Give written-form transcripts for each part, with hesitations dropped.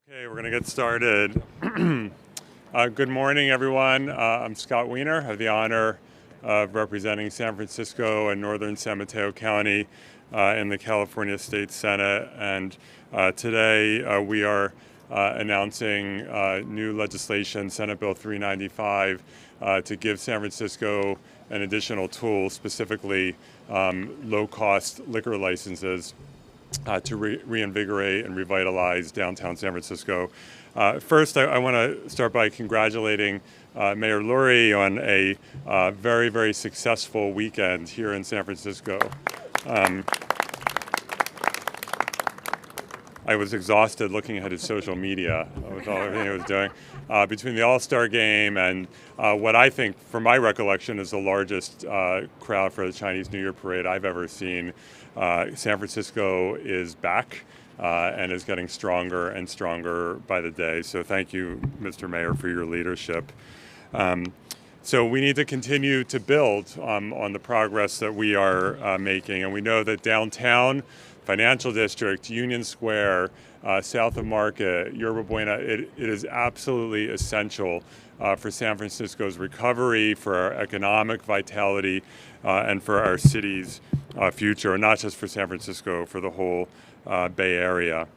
Okay, we're going to get started. Good morning, everyone. I'm Scott Wiener. I have the honor of representing San Francisco and northern San Mateo County in the California State Senate. And today we are announcing new legislation, Senate Bill 395, to give San Francisco an additional tool, specifically low-cost liquor licenses to reinvigorate and revitalize downtown San Francisco. First, I want to start by congratulating Mayor Lurie on a very, very successful weekend here in San Francisco. I was exhausted looking at his social media with everything he was doing. Between the All-Star Game and what I think, from my recollection, is the largest crowd for the Chinese New Year parade I've ever seen. San Francisco is back and is getting stronger and stronger by the day. So thank you, Mr. Mayor, for your leadership. So we need to continue to build on the progress that we are making. And we know that downtown, Financial District, Union Square, south of Market, Yerba Buena, it is absolutely essential for San Francisco's recovery, for our economic vitality, and for our city's future, and not just for San Francisco, for the whole Bay Area.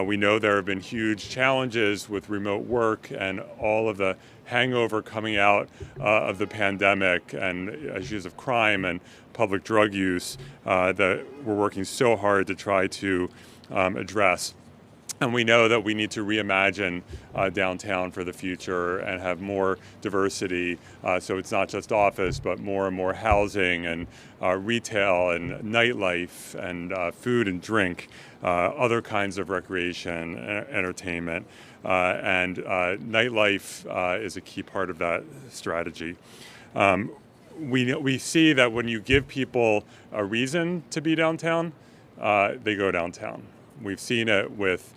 We know there have been huge challenges with remote work and all of the hangover coming out of the pandemic and issues of crime and public drug use that we're working so hard to try to address. And we know that we need to reimagine downtown for the future and have more diversity. So it's not just office, but more and more housing and retail and nightlife and food and drink, other kinds of recreation, entertainment. And nightlife is a key part of that strategy. We see that when you give people a reason to be downtown, they go downtown. We've seen it with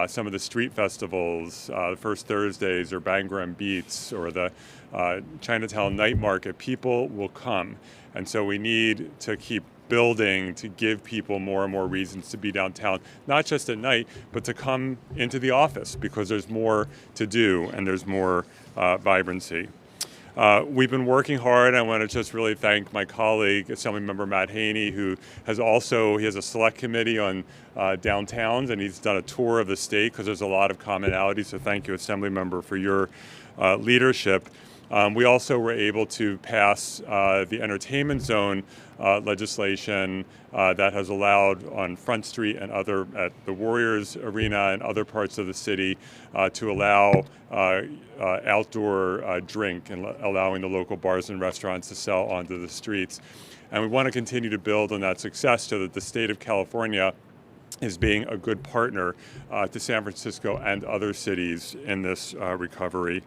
some of the street festivals, the First Thursdays or Bangram Beats or the Chinatown Night Market. People will come. And so we need to keep building to give people more and more reasons to be downtown, not just at night, but to come into the office because there's more to do and there's more vibrancy. We've been working hard. I want to just really thank my colleague, Assemblymember Matt Haney, who has he has a select committee on downtowns, and he's done a tour of the state because there's a lot of commonality. So thank you, Assemblymember, for your leadership. We also were able to pass the entertainment zone legislation that has allowed on Front Street and at the Warriors Arena and other parts of the city to allow outdoor drink and allowing the local bars and restaurants to sell onto the streets. And we want to continue to build on that success so that the state of California is being a good partner to San Francisco and other cities in this recovery.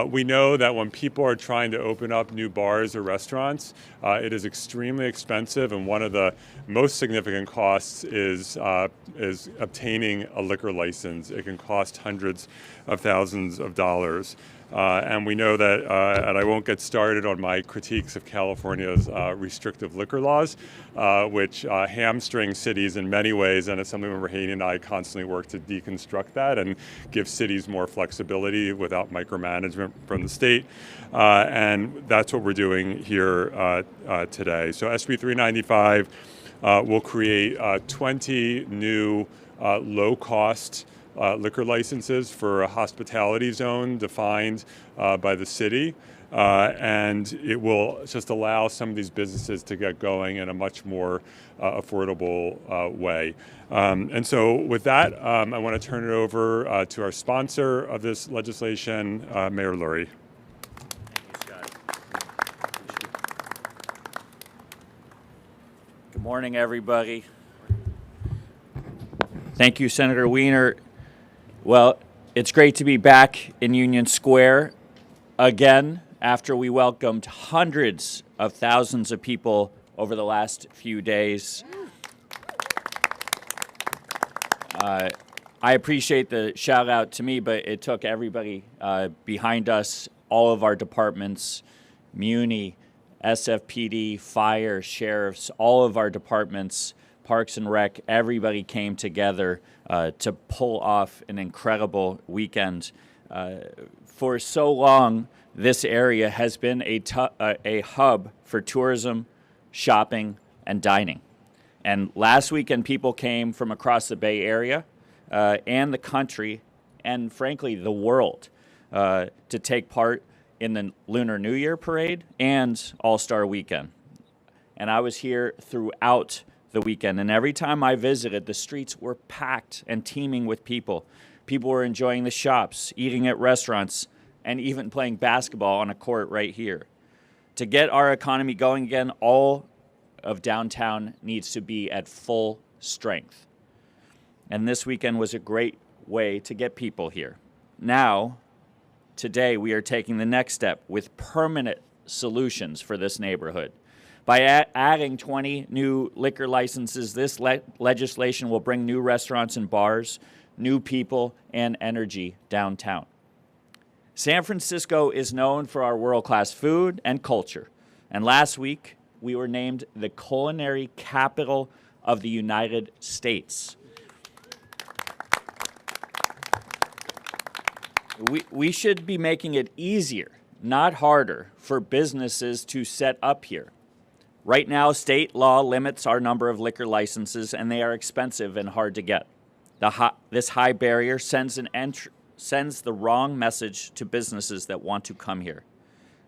We know that when people are trying to open up new bars or restaurants, it is extremely expensive, and one of the most significant costs is obtaining a liquor license. It can cost hundreds of thousands of dollars. And we know that, and I won't get started on my critiques of California's restrictive liquor laws, which hamstring cities in many ways, and Assemblymember Haney and I constantly work to deconstruct that and give cities more flexibility without micromanagement from the state. And that's what we're doing here today. So SB 395 will create 20 new low-cost liquor licenses for a hospitality zone defined by the city. And it will just allow some of these businesses to get going in a much more affordable way. And so with that, I want to turn it over to our sponsor of this legislation, Mayor Lurie. Good morning, everybody. Thank you, Senator Wiener. Well, it's great to be back in Union Square again after we welcomed hundreds of thousands of people over the last few days. I appreciate the shout out to me, but it took everybody behind us, all of our departments, Muni, SFPD, fire, sheriffs, all of our departments Parks and Rec, everybody came together to pull off an incredible weekend. For so long, this area has been a hub for tourism, shopping, and dining. And last weekend, people came from across the Bay Area and the country, and frankly, the world, to take part in the Lunar New Year parade and All-Star Weekend. And I was here throughout the weekend, and every time I visited, the streets were packed and teeming with people. People were enjoying the shops, eating at restaurants, and even playing basketball on a court right here. To get our economy going again, all of downtown needs to be at full strength. And this weekend was a great way to get people here. Now, today, we are taking the next step with permanent solutions for this neighborhood. By adding 20 new liquor licenses, this legislation will bring new restaurants and bars, new people, and energy downtown. San Francisco is known for our world-class food and culture. And last week, we were named the culinary capital of the United States. We should be making it easier, not harder, for businesses to set up here. Right now, state law limits our number of liquor licenses, and they are expensive and hard to get. This high barrier sends the wrong message to businesses that want to come here.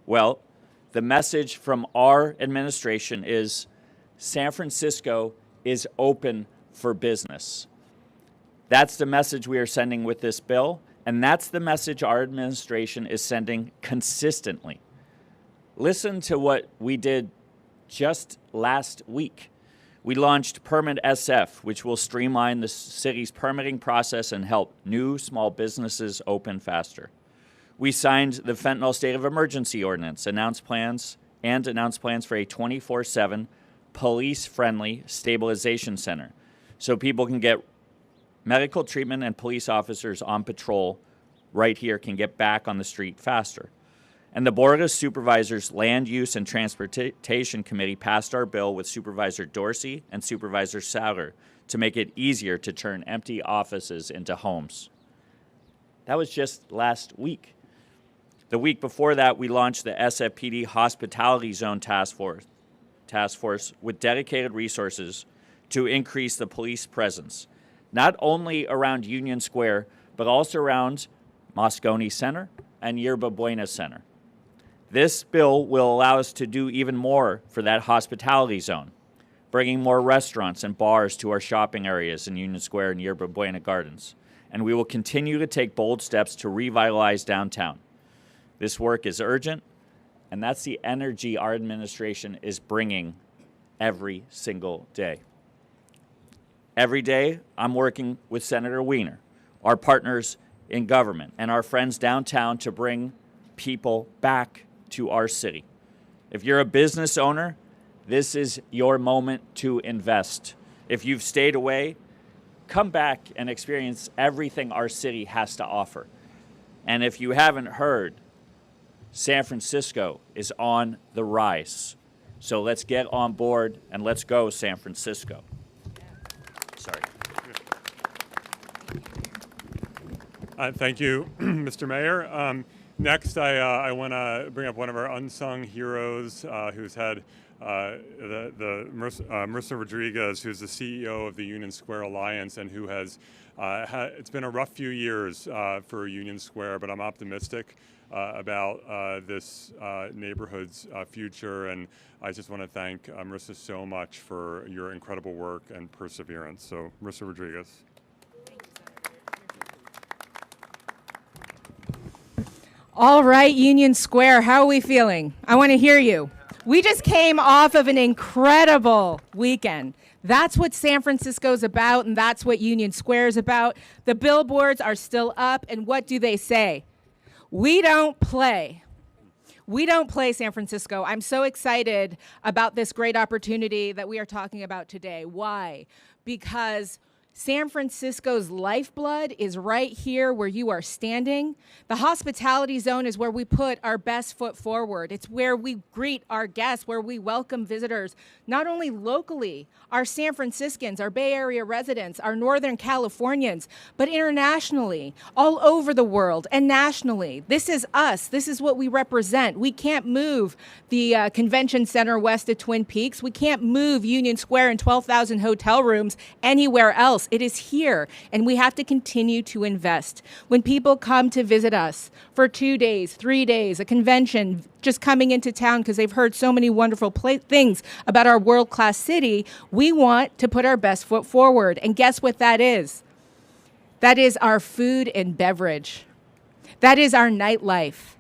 Well, the message from our administration is San Francisco is open for business. That's the message we are sending with this bill, and that's the message our administration is sending consistently. Listen to what we did just last week. We launched Permit SF, which will streamline the city's permitting process and help new small businesses open faster. We signed the Fentanyl State of Emergency Ordinance, announced plans for a 24/7 police-friendly stabilization center so people can get medical treatment and police officers on patrol right here can get back on the street faster. And the Board of Supervisors Land Use and Transportation Committee passed our bill with Supervisor Dorsey and Supervisor Sauer to make it easier to turn empty offices into homes. That was just last week. The week before that, we launched the SFPD Hospitality Zone Task Force with dedicated resources to increase the police presence, not only around Union Square, but also around Moscone Center and Yerba Buena Center. This bill will allow us to do even more for that hospitality zone, bringing more restaurants and bars to our shopping areas in Union Square and Yerba Buena Gardens. And we will continue to take bold steps to revitalize downtown. This work is urgent, and that's the energy our administration is bringing every single day. Every day, I'm working with Senator Wiener, our partners in government, and our friends downtown to bring people back to our city. If you're a business owner, this is your moment to invest. If you've stayed away, come back and experience everything our city has to offer. And if you haven't heard, San Francisco is on the rise. So let's get on board and let's go, San Francisco. Sorry. Thank you, Mr. Mayor. Next, I want to bring up one of our unsung heroes who's had Marissa Rodriguez, who's the CEO of the Union Square Alliance and who has, it's been a rough few years for Union Square, but I'm optimistic about this neighborhood's future. And I just want to thank Marissa so much for your incredible work and perseverance. So, Marissa Rodriguez. All right, Union Square, how are we feeling? I want to hear you. We just came off of an incredible weekend. That's what San Francisco's about, and that's what Union Square is about. The billboards are still up, and what do they say? We don't play. We don't play, San Francisco. I'm so excited about this great opportunity that we are talking about today. Why? Because San Francisco's lifeblood is right here where you are standing. The hospitality zone is where we put our best foot forward. It's where we greet our guests, where we welcome visitors, not only locally, our San Franciscans, our Bay Area residents, our Northern Californians, but internationally, all over the world and nationally. This is us. This is what we represent. We can't move the convention center west of Twin Peaks. We can't move Union Square and 12,000 hotel rooms anywhere else. It is here, and we have to continue to invest. When people come to visit us for 2 days, 3 days, a convention, just coming into town because they've heard so many wonderful things about our world-class city, we want to put our best foot forward. And guess what that is? That is our food and beverage. That is our nightlife.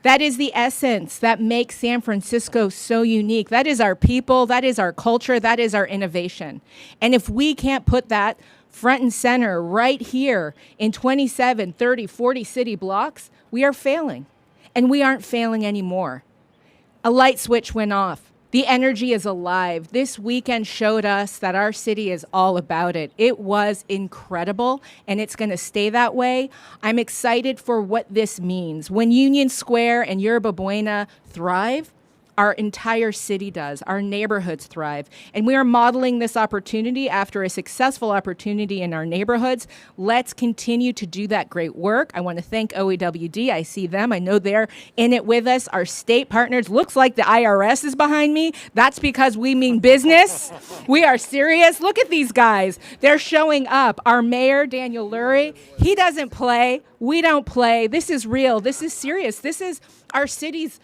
That is the essence that makes San Francisco so unique. That is our people. That is our culture. That is our innovation. And if we can't put that front and center right here in 27, 30, 40 city blocks, we are failing. And we aren't failing anymore. A light switch went off. The energy is alive. This weekend showed us that our city is all about it. It was incredible, and it's going to stay that way. I'm excited for what this means. When Union Square and Yerba Buena thrive, our entire city does. Our neighborhoods thrive. And we are modeling this opportunity after a successful opportunity in our neighborhoods. Let's continue to do that great work. I want to thank OEWD. I see them. I know they're in it with us. Our state partners. Looks like the IRS is behind me. That's because we mean business. We are serious. Look at these guys. They're showing up. Our mayor, Daniel Lurie, he doesn't play. We don't play. This is real. This is serious. This is our city's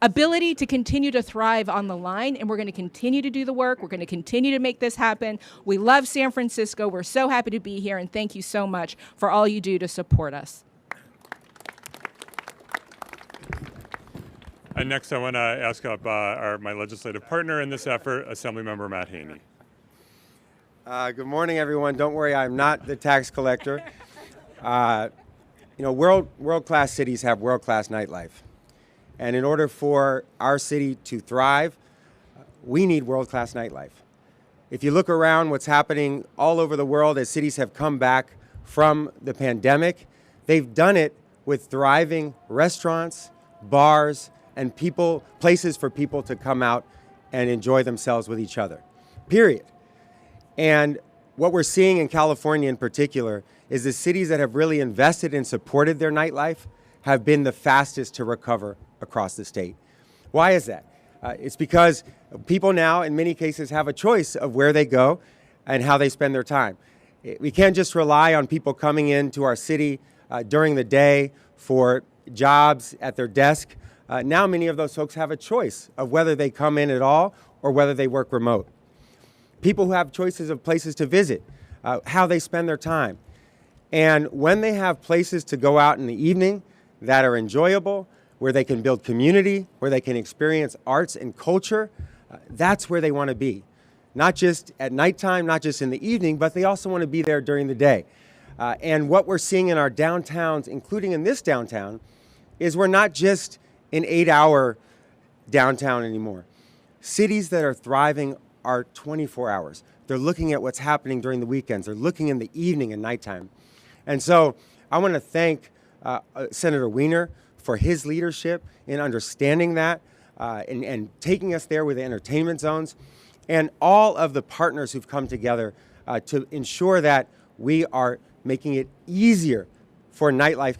ability to continue to thrive on the line, and we're going to continue to do the work. We're going to continue to make this happen. We love San Francisco. We're so happy to be here, and thank you so much for all you do to support us. And next, I want to ask up my legislative partner in this effort, Assemblymember Matt Haney. Good morning, everyone. Don't worry, I'm not the tax collector. World-class cities have world-class nightlife. And in order for our city to thrive, we need world-class nightlife. If you look around what's happening all over the world as cities have come back from the pandemic, they've done it with thriving restaurants, bars, and places for people to come out and enjoy themselves with each other, period. And what we're seeing in California in particular is the cities that have really invested and supported their nightlife have been the fastest to recover across the state. Why is that? It's because people now, in many cases, have a choice of where they go and how they spend their time. We can't just rely on people coming into our city during the day for jobs at their desk. Now many of those folks have a choice of whether they come in at all or whether they work remote. People who have choices of places to visit, how they spend their time. And when they have places to go out in the evening that are enjoyable, where they can build community, where they can experience arts and culture, that's where they want to be. Not just at nighttime, not just in the evening, but they also want to be there during the day. And what we're seeing in our downtowns, including in this downtown, is we're not just an 8-hour downtown anymore. Cities that are thriving are 24 hours. They're looking at what's happening during the weekends. They're looking in the evening and nighttime. And so I want to thank Senator Wiener for his leadership in understanding that and taking us there with the entertainment zones, and all of the partners who've come together to ensure that we are making it easier for nightlife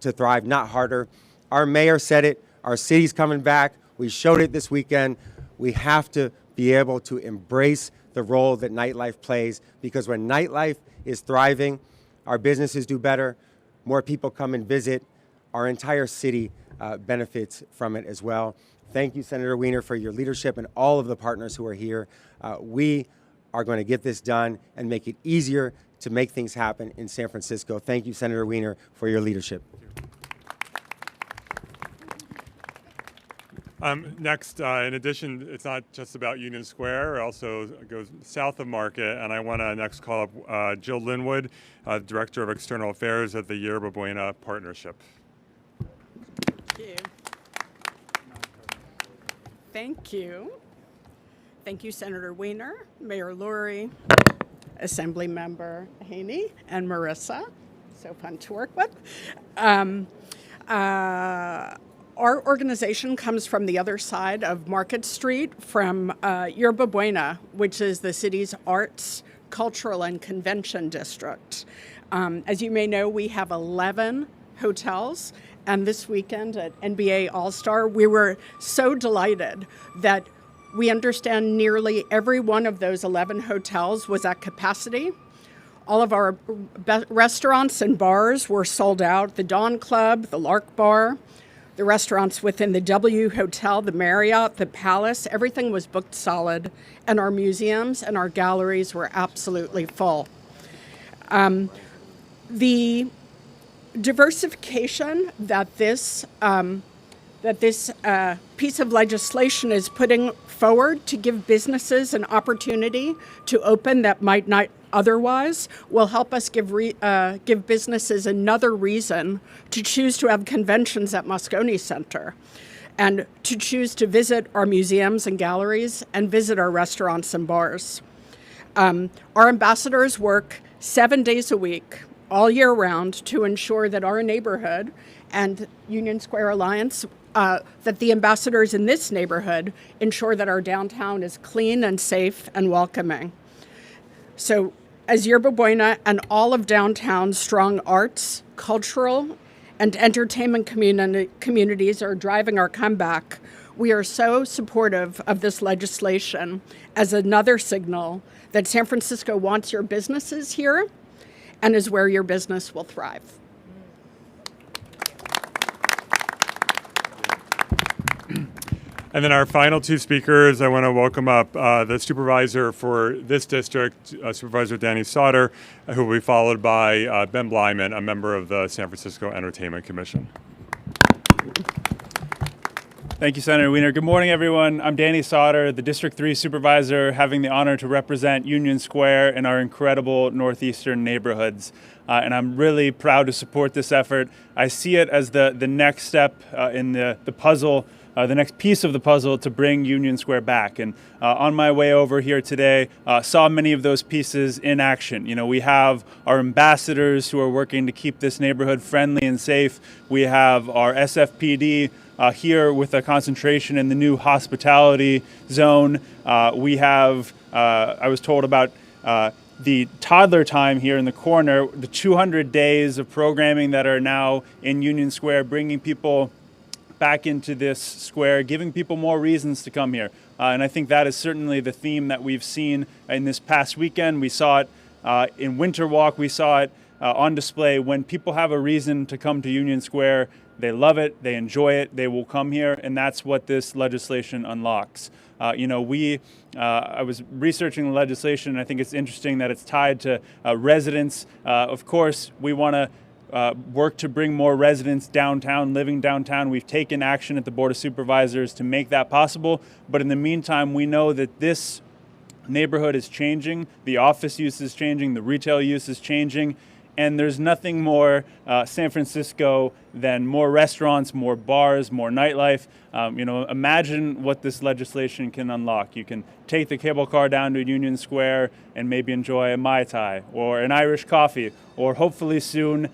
to thrive, not harder. Our mayor said it. Our city's coming back. We showed it this weekend. We have to be able to embrace the role that nightlife plays, because when nightlife is thriving, our businesses do better, more people come and visit, our entire city benefits from it as well. Thank you, Senator Wiener, for your leadership and all of the partners who are here. We are going to get this done and make it easier to make things happen in San Francisco. Thank you, Senator Wiener, for your leadership. Next, in addition, it's not just about Union Square. It also goes south of Market, and I want to next call up Jill Linwood, Director of External Affairs at the Yerba Buena Partnership. Thank you. Thank you, Senator Wiener, Mayor Lurie, Assemblymember Haney and Marissa. So fun to work with. Our organization comes from the other side of Market Street, from Yerba Buena, which is the city's arts, cultural, and convention district. As you may know, we have 11 hotels, and this weekend at NBA All-Star, we were so delighted that we understand nearly every one of those 11 hotels was at capacity. All of our restaurants and bars were sold out. The Dawn Club, the Lark Bar, the restaurants within the W Hotel, the Marriott, the Palace, everything was booked solid. And our museums and our galleries were absolutely full. The diversification that this piece of legislation is putting forward to give businesses an opportunity to open that might not otherwise will help us give businesses another reason to choose to have conventions at Moscone Center, and to choose to visit our museums and galleries and visit our restaurants and bars. Our ambassadors work 7 days a week, all year round, to ensure that our neighborhood and Union Square Alliance, that the ambassadors in this neighborhood ensure that our downtown is clean and safe and welcoming. So as Yerba Buena and all of downtown's strong arts, cultural, and entertainment communities are driving our comeback, we are so supportive of this legislation as another signal that San Francisco wants your businesses here and is where your business will thrive. And then our final two speakers, I want to welcome up the supervisor for this district, Supervisor Danny Sauter, who will be followed by Ben Blyman, a member of the San Francisco Entertainment Commission. Thank you, Senator Wiener. Good morning, everyone. I'm Danny Sauter, the District 3 Supervisor, having the honor to represent Union Square in our incredible northeastern neighborhoods. And I'm really proud to support this effort. I see it as the next step in the puzzle, the next piece of the puzzle to bring Union Square back. And on my way over here today, saw many of those pieces in action. You know, we have our ambassadors who are working to keep this neighborhood friendly and safe. We have our SFPD here with a concentration in the new hospitality zone. We have, I was told about the toddler time here in the corner, the 200 days of programming that are now in Union Square, bringing people back into this square, giving people more reasons to come here. And I think that is certainly the theme that we've seen in this past weekend. We saw it in Winter Walk. We saw it on display. When people have a reason to come to Union Square, they love it, they enjoy it, they will come here, and that's what this legislation unlocks. I was researching the legislation, and I think it's interesting that it's tied to residents. Of course, we want to work to bring more residents downtown, living downtown. We've taken action at the Board of Supervisors to make that possible. But in the meantime, we know that this neighborhood is changing. The office use is changing. The retail use is changing. And there's nothing more San Francisco than more restaurants, more bars, more nightlife. Imagine what this legislation can unlock. You can take the cable car down to Union Square and maybe enjoy a Mai Tai or an Irish coffee, or hopefully soon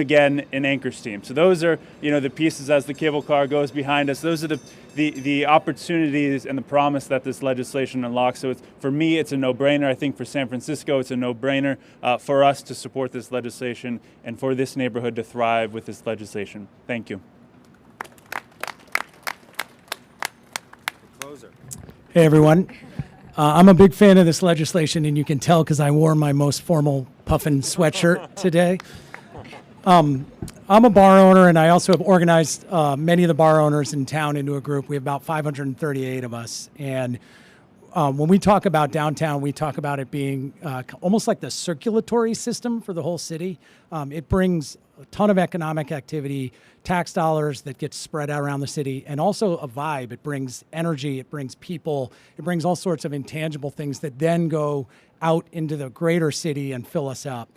again an Anchor Steam. So those are, the pieces as the cable car goes behind us. Those are the opportunities and the promise that this legislation unlocks. So for me, it's a no-brainer. I think for San Francisco, it's a no-brainer for us to support this legislation and for this neighborhood to thrive with this legislation. Thank you. Hey, everyone. I'm a big fan of this legislation, and you can tell because I wore my most formal puffin sweatshirt today. I'm a bar owner, and I also have organized many of the bar owners in town into a group. We have about 538 of us. And when we talk about downtown, we talk about it being almost like the circulatory system for the whole city. It brings a ton of economic activity, tax dollars that get spread out around the city, and also a vibe. It brings energy, it brings people, it brings all sorts of intangible things that then go out into the greater city and fill us up.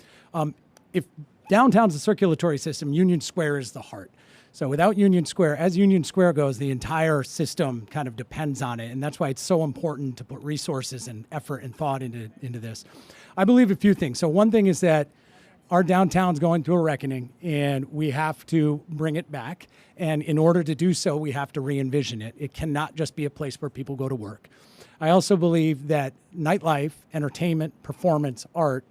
If downtown's a circulatory system, Union Square is the heart. So without Union Square, as Union Square goes, the entire system kind of depends on it. And that's why it's so important to put resources and effort and thought into this. I believe a few things. So one thing is that our downtown's going through a reckoning, and we have to bring it back. And in order to do so, we have to re-envision it. It cannot just be a place where people go to work. I also believe that nightlife, entertainment, performance, art,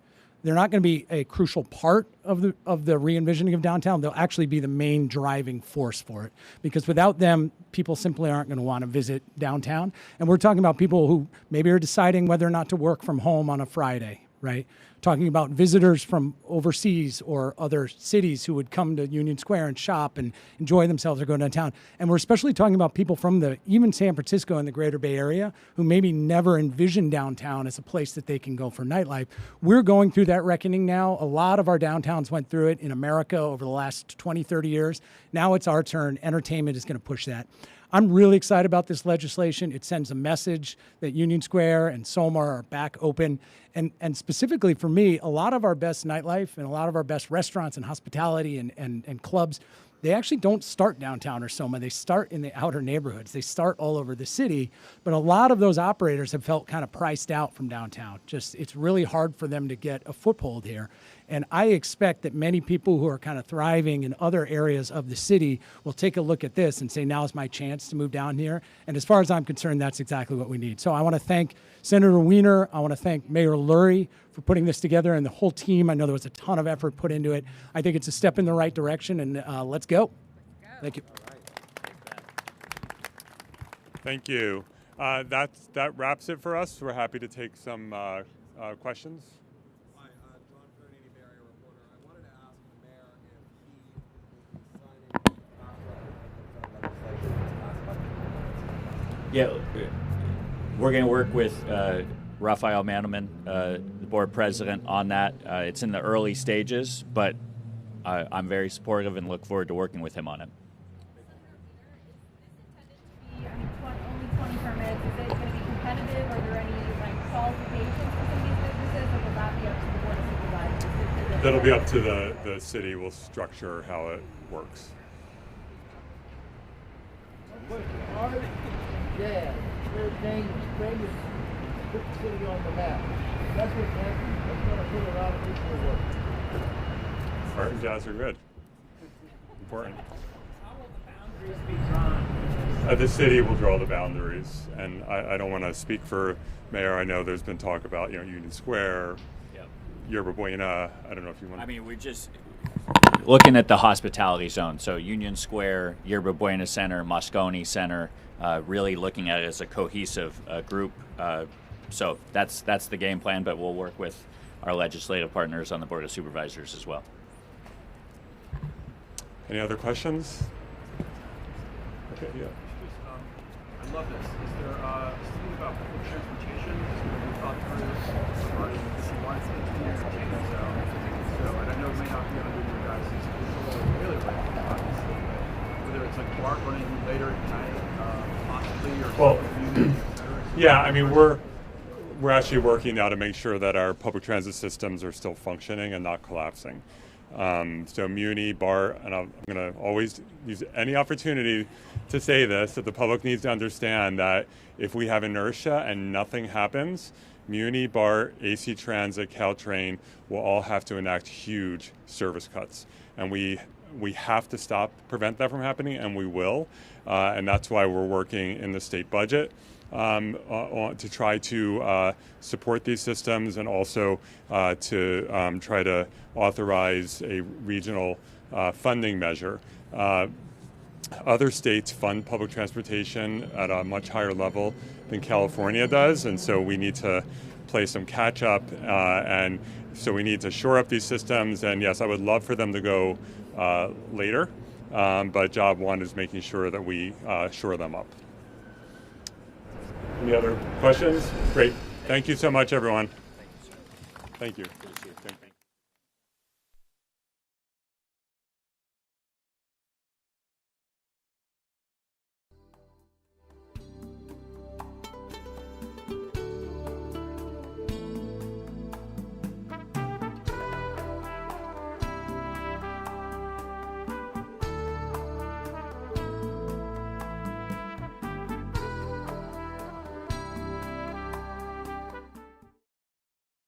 they're not going to be a crucial part of the re-envisioning of downtown. They'll actually be the main driving force for it, because without them, people simply aren't going to want to visit downtown. And we're talking about people who maybe are deciding whether or not to work from home on a Friday, right? Talking about visitors from overseas or other cities who would come to Union Square and shop and enjoy themselves or go downtown. And we're especially talking about people from even San Francisco and the greater Bay Area who maybe never envisioned downtown as a place that they can go for nightlife. We're going through that reckoning now. A lot of our downtowns went through it in America over the last 20, 30 years. Now it's our turn. Entertainment is going to push that. I'm really excited about this legislation. It sends a message that Union Square and SoMa are back open. And specifically for me, a lot of our best nightlife and a lot of our best restaurants and hospitality and clubs, they actually don't start downtown or SoMa. They start in the outer neighborhoods. They start all over the city. But a lot of those operators have felt kind of priced out from downtown. Just it's really hard for them to get a foothold here. And I expect that many people who are kind of thriving in other areas of the city will take a look at this and say, now's my chance to move down here. And as far as I'm concerned, that's exactly what we need. So I want to thank Senator Wiener. I want to thank Mayor Lurie for putting this together, and the whole team. I know there was a ton of effort put into it. I think it's a step in the right direction, and let's go. Thank you. Thank you. That wraps it for us. We're happy to take some questions. Hi, John Kerney, Bay Area reporter. I wanted to ask the mayor if he will be signing Yeah, we're going to work with Raphael Mandelman, the board president, on that. It's in the early stages, but I'm very supportive and look forward to working with him on it. Only 20 permits. Is it going to be competitive? Are there any qualifications for some of these businesses, or will that be up to the board of supervisors? That'll be up to the city. We'll structure how it works. Art, jazz, entertainment, famous, put the city on the map. That's what's happening. That's going to put a lot of people to work. Art and jazz are good. Important. How will the boundaries be drawn? The city will draw the boundaries, and I don't want to speak for Mayor. I know there's been talk about Union Square, Yerba Buena. I don't know if you want. I mean, we're just looking at the hospitality zone. So Union Square, Yerba Buena Center, Moscone Center, really looking at it as a cohesive group. So that's the game plan, but we'll work with our legislative partners on the Board of Supervisors as well. Any other questions? Okay, yeah. I love this. Is there something about public transportation? Is there any thought through regarding this one entertainment zone? So, and I know it may not be under your guys' control really right, obviously, but whether it's like BART running later at night, possibly, or something, et cetera. Yeah, I mean, we're actually working now to make sure that our public transit systems are still functioning and not collapsing. So Muni, BART, and I'm going to always use any opportunity to say this, that the public needs to understand that if we have inertia and nothing happens, Muni, BART, AC Transit, Caltrain will all have to enact huge service cuts. And we have to prevent that from happening, and we will. And that's why we're working in the state budget to try to support these systems, and also to try to authorize a regional funding measure. Other states fund public transportation at a much higher level than California does, and so we need to play some catch up, and so we need to shore up these systems. And yes, I would love for them to go later, but job one is making sure that we shore them up. Any other questions? Great. Thank you so much, everyone. Thank you. Thank you.